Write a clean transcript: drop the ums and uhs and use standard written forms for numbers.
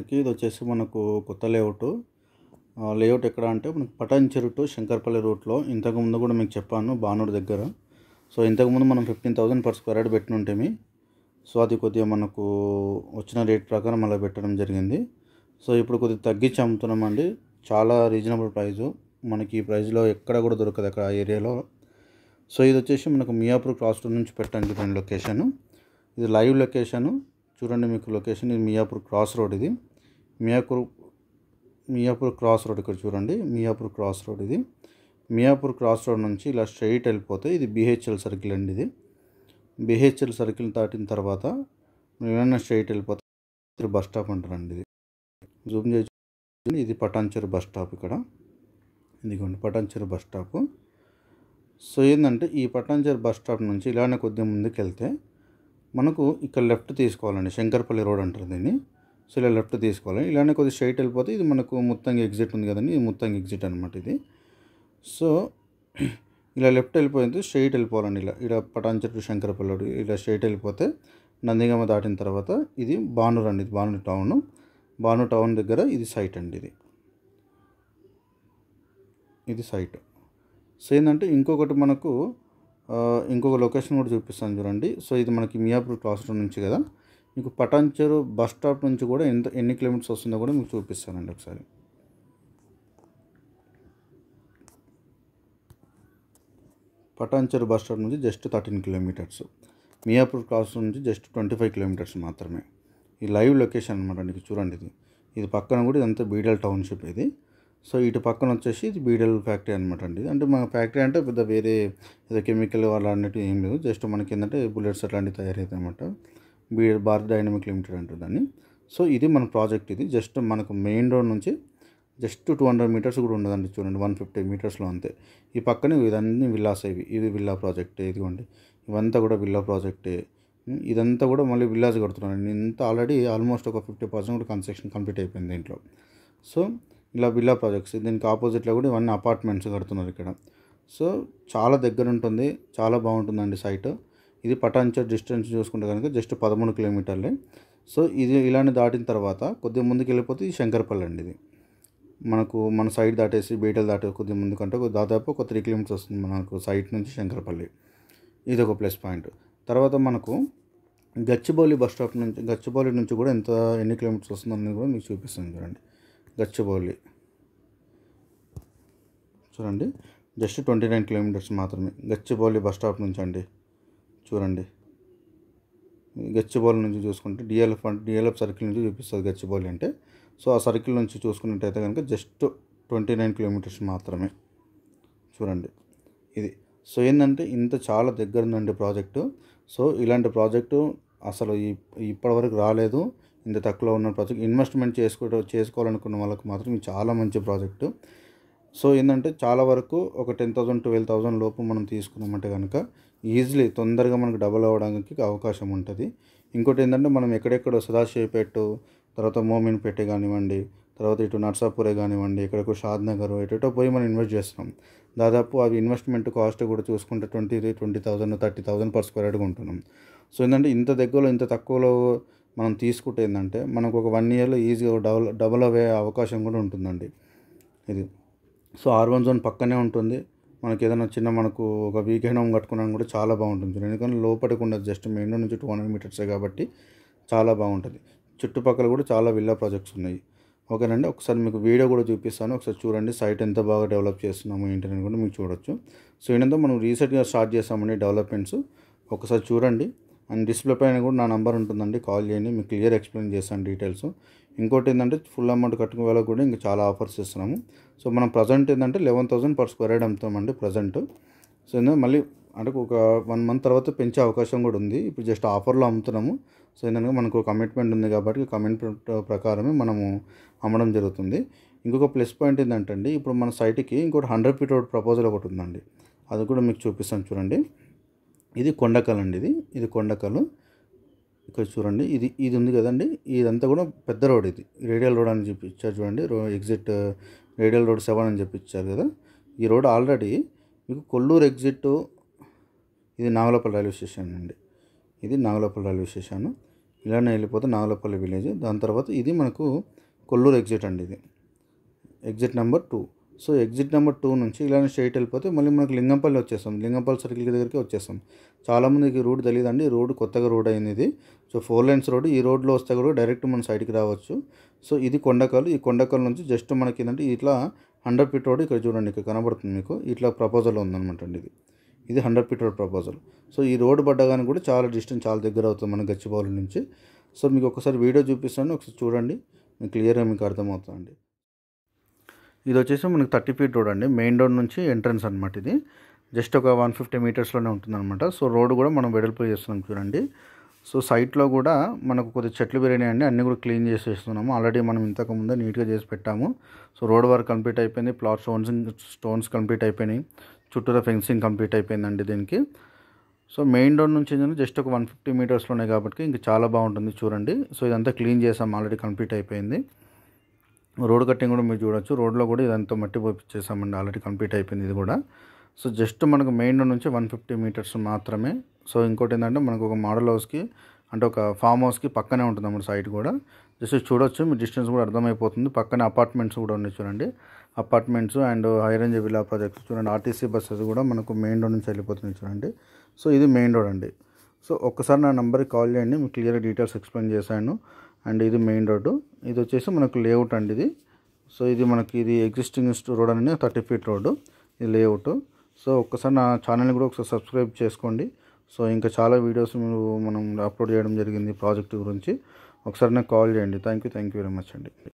ఇది వచ్చేసి మనకు కొత్త లేఅవుట్. లేఅవుట్ ఎక్కడ అంటే మనకు పటాన్చెరు టు శంకర్పల్లి రూట్లో ఇంతకుముందు కూడా మీకు చెప్పాను బానూరు దగ్గర. సో ఇంతకుముందు మనం 15,000 పర్ స్క్వేర్ యార్డ్ పెట్టినుంటేమి. సో అది కొద్దిగా మనకు వచ్చిన రేట్ ప్రకారం అలా పెట్టడం జరిగింది. సో ఇప్పుడు కొద్దిగా తగ్గించి అమ్ముతున్నామండి. చాలా రీజనబుల్ ప్రైజు. మనకి ఈ ప్రైస్లో ఎక్కడ కూడా దొరకదు అక్కడ ఆ ఏరియాలో. సో ఇది వచ్చేసి మనకు మియాపూర్ క్రాస్ రోడ్ నుంచి పెట్టాను చూడండి లొకేషను. ఇది లైవ్ లొకేషను చూడండి. మీకు లొకేషన్ ఇది మియాపూర్ క్రాస్ రోడ్. ఇది మియాపూర్ క్రాస్ రోడ్ ఇక్కడ చూడండి. మియాపూర్ క్రాస్ రోడ్ ఇది. మియాపూర్ క్రాస్ రోడ్ నుంచి ఇలా స్ట్రైట్ వెళ్ళిపోతే ఇది బిహెచ్ఎల్ సర్కిల్ అండి. ఇది బిహెచ్ఎల్ సర్కిల్ దాటిన తర్వాత ఏమైనా స్ట్రైట్ వెళ్ళిపోతే బస్ స్టాప్ అంటారండి. ఇది జూమ్ చేసి ఇది పటాన్చెరు బస్ స్టాప్. ఇక్కడ ఇదిగోండి పటాన్చెరు బస్ స్టాప్. సో ఏంటంటే ఈ పటాన్చెరు బస్ స్టాప్ నుంచి ఇలానే కొద్దిగా ముందుకు వెళ్తే మనకు ఇక్కడ లెఫ్ట్ తీసుకోవాలండి. శంకర్పల్లి రోడ్ అంటారు దీన్ని. సో ఇలా లెఫ్ట్ తీసుకోవాలి. ఇలానే కొద్దిగా స్ట్రైట్ వెళ్ళిపోతే ఇది మనకు ముత్తంగి ఎగ్జిట్ ఉంది కదండి. ఇది ముత్తంగి ఎగ్జిట్ అనమాట ఇది. సో ఇలా లెఫ్ట్ వెళ్ళిపోయింది స్ట్రైట్ వెళ్ళిపోవాలండి. ఇలా పటాన్చెరు టు శంకర్పల్లి రోడ్ ఇలా స్ట్రైట్ వెళ్ళిపోతే నందిగామ దాటిన తర్వాత ఇది బానూరు అండి. ఇది బానూరు టౌన్. బానూరు టౌన్ దగ్గర ఇది సైట్ అండి. ఇది సైట్. సో ఏంటంటే ఇంకొకటి మనకు ఇంకొక లొకేషన్ కూడా చూపిస్తాను చూడండి. సో ఇది మనకి మియాపూర్ క్రాస్ రోడ్ నుంచి కదా, మీకు పటాన్చెరు బస్ స్టాప్ నుంచి కూడా ఎన్ని కిలోమీటర్స్ వస్తుందో కూడా మీకు చూపిస్తానండి ఒకసారి. పటాన్చెరు బస్ స్టాప్ నుంచి just 13 kilometres, Miyapur cross road నుంచి జస్ట్ 25 కిలోమీటర్స్ మాత్రమే. ఈ లైవ్ లొకేషన్ అనమాట అండి. చూడండి ఇది పక్కన కూడా ఇదంతా బీడల్ టౌన్షిప్ ఇది. సో ఇటు పక్కన వచ్చేసి ఇది బీడల్ ఫ్యాక్టరీ అనమాట అండి. అంటే మన ఫ్యాక్టరీ అంటే పెద్ద వేరే ఏదో కెమికల్ అలా అన్నట్టు ఏం లేదు. జస్ట్ మనకి ఏంటంటే బుల్లెట్స్ అట్లాంటివి తయారవుతాయి అనమాట. భారత్ డైనమిక్ లిమిటెడ్ అంటారు దాన్ని. సో ఇది మన ప్రాజెక్ట్. ఇది జస్ట్ మనకు మెయిన్ రోడ్ నుంచి జస్ట్ 200 మీటర్స్ కూడా ఉండదండి. చూడండి 150 మీటర్స్లో అంతే. ఈ పక్కన ఇదన్నీ విల్లాస్. ఇది విల్లా ప్రాజెక్టే. ఇదిగోండి ఇవంతా కూడా విల్లా ప్రాజెక్టే. ఇదంతా కూడా మళ్ళీ విల్లాస్ కడుతున్నాను. ఇంత ఆల్రెడీ ఆల్మోస్ట్ ఒక 50% కూడా కన్స్ట్రక్షన్ కంప్లీట్ అయిపోయింది దీంట్లో. సో ఇలా విల్లా ప్రాజెక్ట్స్. దీనికి ఆపోజిట్లో కూడా ఇవన్నీ అపార్ట్మెంట్స్ కడుతున్నారు ఇక్కడ. సో చాలా దగ్గర ఉంటుంది, చాలా బాగుంటుందండి సైట్. ఇది పటాన్చెరు డిస్టెన్స్ చూసుకుంటే కనుక జస్ట్ 13 కిలోమీటర్లే. సో ఇది ఇలానే దాటిన తర్వాత కొద్దిగా ముందుకు వెళ్ళిపోతే ఇది శంకర్పల్లి అండి. ఇది మన సైడ్ దాటేసి బీటలు దాటే కొద్దిగా ముందుకంటే దాదాపు ఒక 3 కిలోమీటర్స్ వస్తుంది మనకు సైట్ నుంచి శంకర్పల్లి. ఇది ఒక ప్లస్ పాయింట్. తర్వాత మనకు గచ్చిబౌలి బస్ స్టాప్ నుంచి గచ్చిబౌలి నుంచి కూడా ఎన్ని కిలోమీటర్స్ వస్తుందని కూడా మీకు చూపిస్తాను చూడండి. గచ్చిబౌలి చూడండి జస్ట్ 29 కిలోమీటర్స్ మాత్రమే గచ్చిబౌలి బస్ స్టాప్ నుంచి అండి. చూడండి గచ్చిబౌలి నుంచి చూసుకుంటే డిఎల్ఎఫ్ సర్కిల్ నుంచి చూపిస్తుంది గచ్చిబౌలి అంటే. సో ఆ సర్కిల్ నుంచి చూసుకున్నట్టయితే కనుక జస్ట్ 29 కిలోమీటర్స్ మాత్రమే. చూడండి ఇది. సో ఏంటంటే ఇంత చాలా దగ్గర ఉందండి ప్రాజెక్టు. సో ఇలాంటి ప్రాజెక్టు అసలు ఇప్పటివరకు రాలేదు. ఇంత తక్కువలో ఉన్న ప్రాజెక్ట్ ఇన్వెస్ట్మెంట్ చేసుకోవాలనుకున్న వాళ్ళకి మాత్రం ఇది చాలా మంచి ప్రాజెక్టు. సో ఏంటంటే చాలా వరకు ఒక 10,000 12,000 లోపు మనం తీసుకున్నామంటే కనుక ఈజీలీ తొందరగా మనకు డబుల్ అవ్వడానికి అవకాశం ఉంటుంది. ఇంకోటి ఏంటంటే మనం ఎక్కడెక్కడో సదాశివపేట, తర్వాత మోమిన్పేట కానివ్వండి, తర్వాత ఇటు నర్సాపురే కానివ్వండి, ఎక్కడికో షాద్నగర్ ఎటో పోయి మనం ఇన్వెస్ట్ చేస్తున్నాం. దాదాపు అవి ఇన్వెస్ట్మెంట్ కాస్ట్ కూడా చూసుకుంటే 20,000 30,000 పర్ స్క్వేర్ యార్డ్గా ఉంటున్నాం. సో ఏంటంటే ఇంత దగ్గరలో ఇంత తక్కువలో మనం తీసుకుంటే ఏంటంటే మనకు ఒక 1 ఇయర్లో ఈజీగా డబుల్ అయ్యే అవకాశం కూడా ఉంటుందండి. ఇది సో R1 జోన్ పక్కనే ఉంటుంది. మనకి ఏదైనా మనకు ఒక వీకెండ్ హోమ్ కట్టుకున్నా కూడా చాలా బాగుంటుంది. ఎందుకంటే లోపలికి ఉండదు, జస్ట్ మెయిన్ రోడ్ నుంచి 200 మీటర్సే కాబట్టి చాలా బాగుంటుంది. చుట్టుపక్కల కూడా చాలా విల్లా ప్రాజెక్ట్స్ ఉన్నాయి. ఓకేనండి. ఒకసారి మీకు వీడియో కూడా చూపిస్తాను, ఒకసారి చూడండి. సైట్ ఎంత బాగా డెవలప్ చేస్తున్నాము ఏంటని కూడా మీకు చూడొచ్చు. సో ఏంటంటే మనం రీసెంట్గా స్టార్ట్ చేస్తామండి డెవలప్మెంట్స్. ఒకసారి చూడండి. అండ్ డిస్ప్లే పైన కూడా నా నెంబర్ ఉంటుందండి, కాల్ చేయండి. మీకు క్లియర్ ఎక్స్ప్లెయిన్ చేస్తాను డీటెయిల్స్. ఇంకోటి ఏంటంటే ఫుల్ అమౌంట్ కట్టుకునే వాళ్ళకి కూడా ఇంకా చాలా ఆఫర్స్ ఇస్తున్నాము. సో మనం ప్రజెంట్ ఏంటంటే 11,000 పర్ స్క్వేర్ యార్డ్ అమ్ముతామండి ప్రజెంట్. సో ఏంటంటే మళ్ళీ అంటే ఒక 1 మంత్ తర్వాత పెంచే అవకాశం కూడా ఉంది. ఇప్పుడు జస్ట్ ఆఫర్లో అమ్ముతున్నాము. సో ఏంటంటే మనకు కమిట్మెంట్ ఉంది కాబట్టి కమిట్మెంట్ ప్రకారమే మనము అమ్మడం జరుగుతుంది. ఇంకొక ప్లస్ పాయింట్ ఏంటంటే అండి, ఇప్పుడు మన సైట్కి ఇంకోటి 100 ఫీట్ రోడ్ ప్రపోజల్ ఒకటి ఉందండి. అది కూడా మీకు చూపిస్తాను చూడండి. ఇది కొండకల్ అండి. ఇది కొండకల్. ఇక్కడ చూడండి ఇది ఉంది కదండి. ఇదంతా కూడా పెద్ద రోడ్. ఇది రేడియల్ రోడ్ అని చెప్పి ఇచ్చారు చూడండి. ఎగ్జిట్ రేడియల్ రోడ్ 7 అని చెప్పి ఇచ్చారు కదా. ఈ రోడ్ ఆల్రెడీ మీకు కొల్లూరు ఎగ్జిట్. ఇది నాగలోపల్ రైల్వే స్టేషన్ అండి. ఇది నాగలోపల్ రైల్వే స్టేషన్. ఇలానే వెళ్ళిపోతే నాగలపల్లి విలేజ్. దాని తర్వాత ఇది మనకు కొల్లూరు ఎగ్జిట్ అండి, ఇది exit number 2. So exit number 2 నుంచి ఇలానే స్ట్రైట్ వెళ్ళిపోతే మళ్ళీ మనకు లింగంపల్లి వచ్చేస్తాం. లింగంపల్లి సర్కిల్ దగ్గరికి వచ్చేస్తాం. చాలామందికి రూట్ తెలియదండి, ఈ రోడ్ కొత్తగా రోడ్ అయింది ఇది. So 4 lanes road. ఈ రోడ్లో వస్తే కూడా డైరెక్ట్ మన సైడ్కి రావచ్చు. సో ఇది కొండకల్. ఈ కొండకల్ నుంచి జస్ట్ మనకి ఏంటంటే ఇట్లా 100 feet రోడ్ ఇక్కడ చూడండి, ఇక్కడ కనబడుతుంది మీకు. ఇట్లా ప్రపోజల్ ఉందన్నమాట అండి, ఇది 100 feet రోడ్ ప్రపోజల్. సో ఈ రోడ్ పడ్డగానే కూడా చాలా డిస్టెన్స్, చాలా దగ్గర అవుతుంది మన గచ్చిబౌలి నుంచి. సో మీకు ఒకసారి వీడియో చూపిస్తాను, ఒకసారి చూడండి, మీకు క్లియర్గా మీకు అర్థమవుతుందండి. ఇది వచ్చేసి మనకి 30 feet రోడ్ అండి, మెయిన్ రోడ్ నుంచి ఎంట్రన్స్ అనమాట. ఇది జస్ట్ ఒక 150 metersలోనే ఉంటుందన్నమాట. సో రోడ్ కూడా మనం వెడల్పు చేస్తున్నాం చూడండి. సో సైట్లో కూడా మనకు కొద్దిగా చెట్లు పెరిగినాయండి, అన్నీ కూడా క్లీన్ చేసేస్తున్నాము. ఆల్రెడీ మనం ఇంతకుముందే నీట్గా చేసి పెట్టాము. సో రోడ్ వర్క్ కంప్లీట్ అయిపోయింది, ప్లాట్ స్టోన్స్ కంప్లీట్ అయిపోయినాయి, చుట్టూరా ఫెన్సింగ్ కంప్లీట్ అయిపోయిందండి దీనికి. సో మెయిన్ రోడ్ నుంచి జస్ట్ ఒక 150 metersలోనే కాబట్టి ఇంకా చాలా బాగుంటుంది చూడండి. సో ఇదంతా క్లీన్ చేసాం, ఆల్రెడీ కంప్లీట్ అయిపోయింది. రోడ్ కట్టింగ్ కూడా మీరు చూడొచ్చు. రోడ్లో కూడా ఇదంతా మట్టి పోపించేసామండి, ఆల్రెడీ కంప్లీట్ అయిపోయింది ఇది కూడా. సో జస్ట్ మనకు మెయిన్ రోడ్ నుంచి 150 meters మాత్రమే. సో ఇంకోటి ఏంటంటే మనకు ఒక మోడల్ హౌస్కి, అంటే ఒక ఫామ్ హౌస్కి పక్కనే ఉంటుంది అన్నమాట సైట్ కూడా. జస్ట్ చూడొచ్చు, మీ డిస్టెన్స్ కూడా అర్థమైపోతుంది. పక్కనే అపార్ట్మెంట్స్ కూడా ఉన్నాయి చూడండి, apartments and high range villa projects చూడండి. ఆర్టీసీ బస్సెస్ కూడా మనకు మెయిన్ రోడ్ నుంచి వెళ్ళిపోతుంది చూడండి. సో ఇది మెయిన్ రోడ్ అండి. సో ఒక్కసారి నా నెంబర్కి కాల్ చేయండి, మీకు క్లియర్గా డీటెయిల్స్ ఎక్స్ప్లెయిన్ చేశాను. అండ్ ఇది మెయిన్ రోడ్డు. ఇది వచ్చేసి మనకు లేఅవుట్ అండి ఇది. సో ఇది మనకి ఇది ఎగ్జిస్టింగ్ రోడ్ అనేది 30 feet రోడ్డు, ఇది లేఅవుట్. సో ఒక్కసారి నా ఛానల్ని కూడా ఒకసారి సబ్స్క్రైబ్ చేసుకోండి. సో ఇంకా చాలా వీడియోస్ మనం అప్లోడ్ చేయడం జరిగింది ప్రాజెక్ట్ గురించి. ఒకసారి నాకు కాల్ చేయండి. థ్యాంక్ యూ వెరీ మచ్ అండి.